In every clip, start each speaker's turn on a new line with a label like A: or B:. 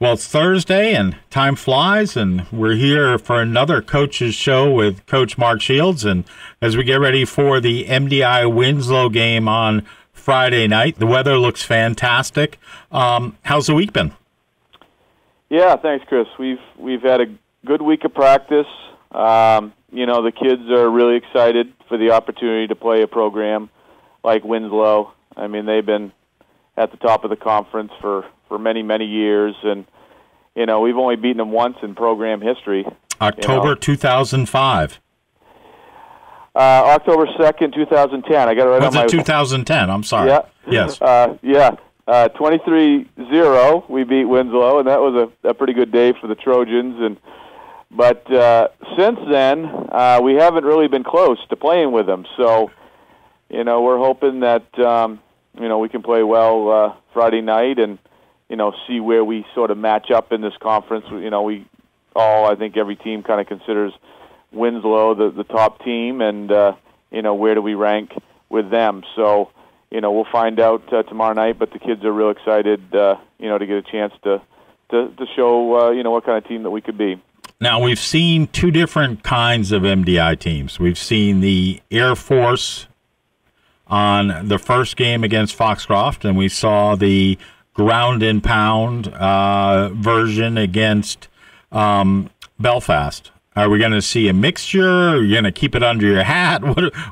A: Well, it's Thursday and time flies, and we're here for another coach's show with Coach Mark Shields. And as we get ready for the MDI Winslow game on Friday night, the weather looks fantastic. How's the week been?
B: Yeah, thanks, Chris. We've had a good week of practice. The kids are really excited for the opportunity to play a program like Winslow. I mean, they've been at the top of the conference for many, many years, and we've only beaten them once in program history.
A: October 2005.
B: October 2nd, 2010. I got it right on my...
A: Was it 2010? I'm sorry.
B: Yeah.
A: Yes.
B: 23-0, we beat Winslow, and that was a pretty good day for the Trojans. But since then, we haven't really been close to playing with them. So, we're hoping that we can play well Friday night and see where we sort of match up in this conference. I think every team kind of considers Winslow the top team, and where do we rank with them? So, we'll find out tomorrow night. But the kids are real excited, to get a chance to show what kind of team that we could be.
A: Now, we've seen two different kinds of MDI teams. We've seen the Air Force on the first game against Foxcroft, and we saw the ground and pound version against Belfast. Are we going to see a mixture? Are you going to keep it under your hat?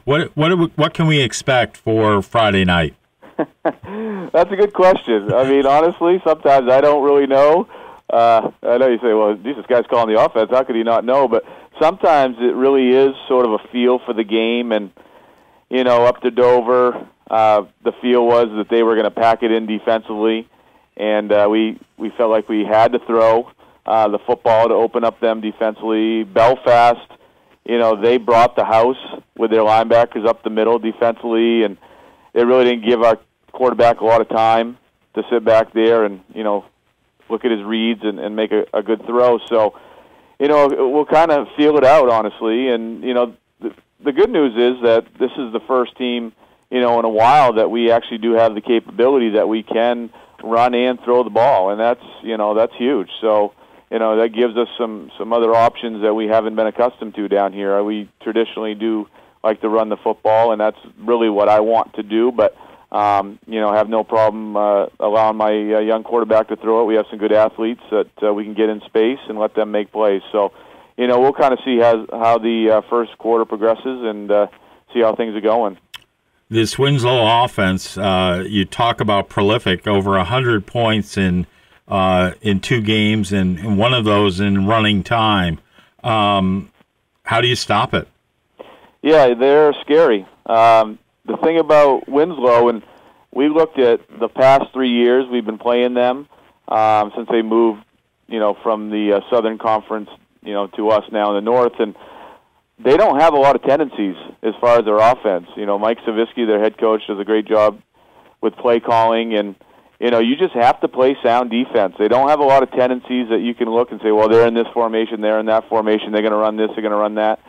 A: What can we expect for Friday night?
B: That's a good question. I mean, honestly, sometimes I don't really know. I know you say, well, this guy's calling the offense. How could he not know? But sometimes it really is sort of a feel for the game. And, up to Dover, the feel was that they were going to pack it in defensively. And we felt like we had to throw the football to open up them defensively. Belfast, they brought the house with their linebackers up the middle defensively. And they really didn't give our quarterback a lot of time to sit back there and, look at his reads and make a good throw. So, we'll kind of feel it out, honestly. And, the good news is that this is the first team, in a while that we actually do have the capability that we can run and throw the ball. And that's huge. So, that gives us some other options that we haven't been accustomed to down here. We traditionally do like to run the football, and that's really what I want to do. But have no problem allowing my young quarterback to throw it. We have some good athletes that we can get in space and let them make plays. So, we'll kind of see how the first quarter progresses and see how things are going.
A: This Winslow offense, you talk about prolific, over 100 points in 2 games, and one of those in running time. How do you stop it? Yeah,
B: they're scary. The thing about Winslow, and we looked at the past 3 years we've been playing them since they moved, from the Southern Conference, to us now in the North, and they don't have a lot of tendencies as far as their offense. Mike Savitsky, their head coach, does a great job with play calling, and you just have to play sound defense. They don't have a lot of tendencies that you can look and say, well, they're in this formation, they're in that formation, they're going to run this, they're going to run that.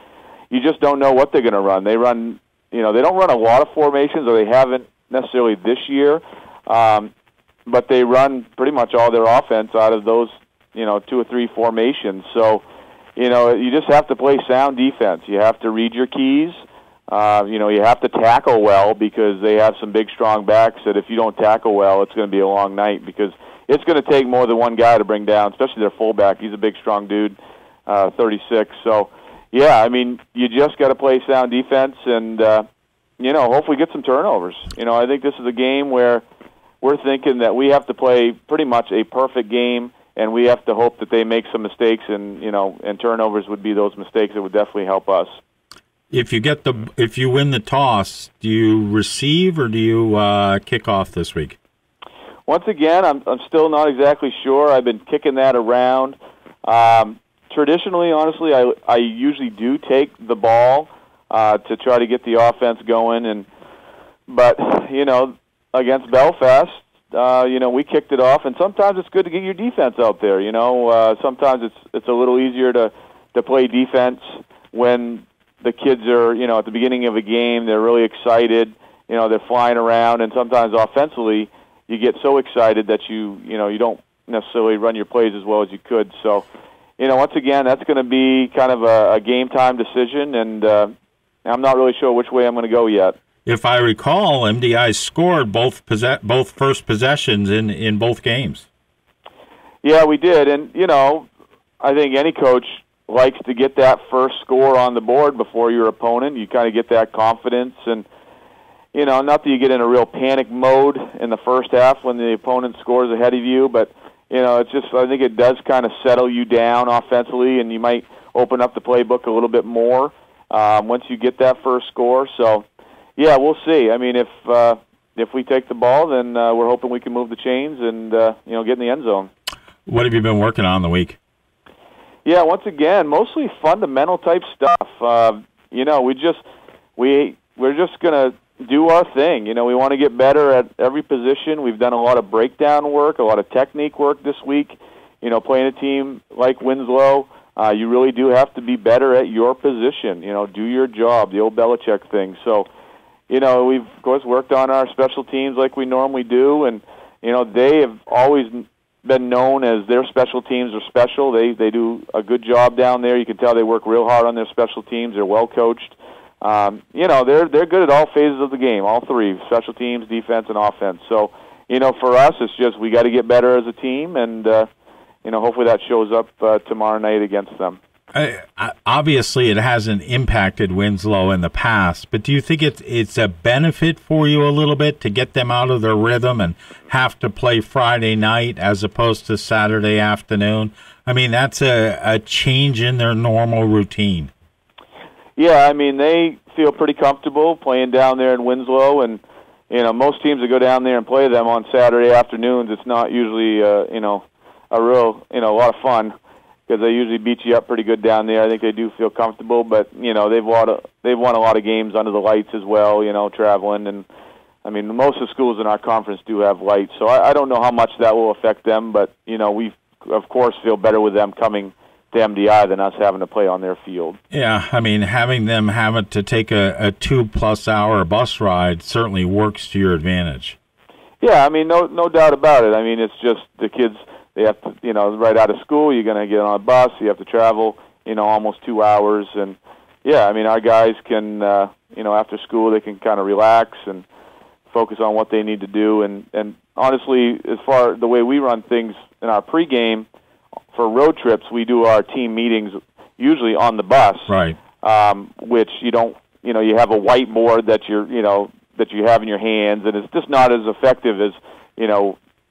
B: You just don't know what they're going to run. They run. They don't run a lot of formations, or they haven't necessarily this year, but they run pretty much all their offense out of those, 2 or 3 formations. So, you just have to play sound defense. You have to read your keys. You have to tackle well, because they have some big, strong backs that if you don't tackle well, it's going to be a long night, because it's going to take more than one guy to bring down, especially their fullback. He's a big, strong dude, 36. So, yeah, I mean, you just got to play sound defense and, hopefully get some turnovers. I think this is a game where we're thinking that we have to play pretty much a perfect game, and we have to hope that they make some mistakes, and, and turnovers would be those mistakes that would definitely help us.
A: If you win the toss, do you receive or do you kick off this week?
B: Once again, I'm still not exactly sure. I've been kicking that around. Traditionally, honestly, I usually do take the ball to try to get the offense going, but against Belfast, we kicked it off, and sometimes it's good to get your defense out there. Sometimes it's a little easier to play defense when the kids are at the beginning of a game. They're really excited. They're flying around, and sometimes offensively you get so excited that you don't necessarily run your plays as well as you could. So, once again, that's going to be kind of a game time decision, and I'm not really sure which way I'm going to go yet.
A: If I recall, MDI scored both first possessions in both games.
B: Yeah, we did, and I think any coach likes to get that first score on the board before your opponent. You kind of get that confidence, and not that you get in a real panic mode in the first half when the opponent scores ahead of you, but it's just, I think it does kind of settle you down offensively, and you might open up the playbook a little bit more once you get that first score. So, yeah, we'll see. I mean, if we take the ball, then we're hoping we can move the chains and get in the end zone.
A: What have you been working on the week?
B: Yeah, once again, mostly fundamental type stuff. We're just gonna do our thing. We want to get better at every position. We've done a lot of breakdown work, a lot of technique work this week. Playing a team like Winslow, you really do have to be better at your position. Do your job, the old Belichick thing. So, we've of course worked on our special teams like we normally do, and they have always been known as their special teams are special. They do a good job down there. You can tell they work real hard on their special teams. They're well coached. They're good at all phases of the game, all three: special teams, defense, and offense. So, for us, it's just we got to get better as a team, and hopefully that shows up tomorrow night against them.
A: Obviously, it hasn't impacted Winslow in the past, but do you think it's a benefit for you a little bit to get them out of their rhythm and have to play Friday night as opposed to Saturday afternoon? I mean, that's a change in their normal routine.
B: Yeah, I mean, they feel pretty comfortable playing down there in Winslow, and most teams that go down there and play them on Saturday afternoons, it's not usually a real a lot of fun, because they usually beat you up pretty good down there. I think they do feel comfortable, but they've won a lot of games under the lights as well. Traveling, and I mean most of the schools in our conference do have lights, so I don't know how much that will affect them. But we of course feel better with them coming to MDI than us having to play on their field.
A: Yeah, I mean having them have to take a 2+ hour bus ride certainly works to your advantage.
B: Yeah, I mean no doubt about it. I mean it's just the kids. They have to, right out of school, you're going to get on a bus. You have to travel, almost 2 hours. And, yeah, I mean, our guys can, after school, they can kind of relax and focus on what they need to do. And honestly, as far as the way we run things in our pregame, for road trips, we do our team meetings usually on the bus.
A: Right.
B: Which you don't, you have a whiteboard that that you have in your hands, and it's just not as effective as,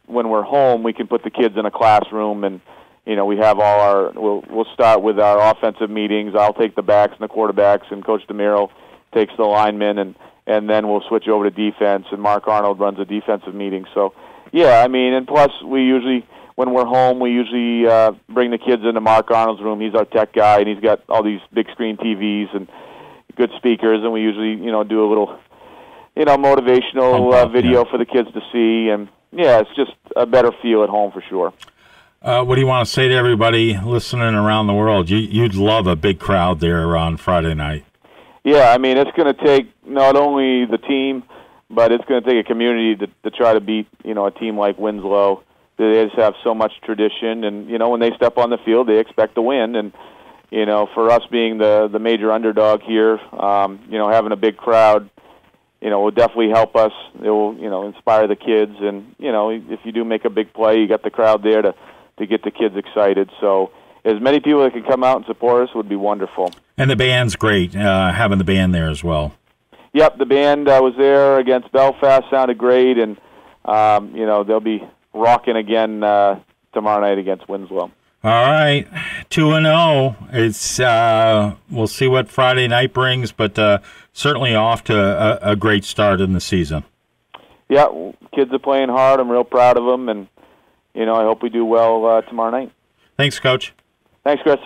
B: when we're home, we can put the kids in a classroom, and we have all our. We'll start with our offensive meetings. I'll take the backs and the quarterbacks, and Coach DeMiro takes the linemen, and then we'll switch over to defense, and Mark Arnold runs a defensive meeting. So, yeah, I mean, and plus we usually, when we're home, we usually bring the kids into Mark Arnold's room. He's our tech guy, and he's got all these big screen TVs and good speakers, and we usually do a little motivational video for the kids to see. And yeah, it's just a better feel at home for sure.
A: What do you want to say to everybody listening around the world? You'd love a big crowd there on Friday night.
B: Yeah, I mean, it's going to take not only the team, but it's going to take a community to try to beat, a team like Winslow. They just have so much tradition, and, when they step on the field, they expect to win. And, for us being the major underdog here, having a big crowd, will definitely help us. It will, inspire the kids. And, if you do make a big play, you got the crowd there to get the kids excited. So as many people that can come out and support us would be wonderful. And
A: the band's great, having the band there as well.
B: Yep, the band was there against Belfast, sounded great. And, they'll be rocking again tomorrow night against Winslow.
A: All right, 2-0. It's we'll see what Friday night brings, but certainly off to a great start in the season.
B: Yeah, kids are playing hard. I'm real proud of them, and I hope we do well tomorrow night.
A: Thanks, Coach.
B: Thanks, Chris.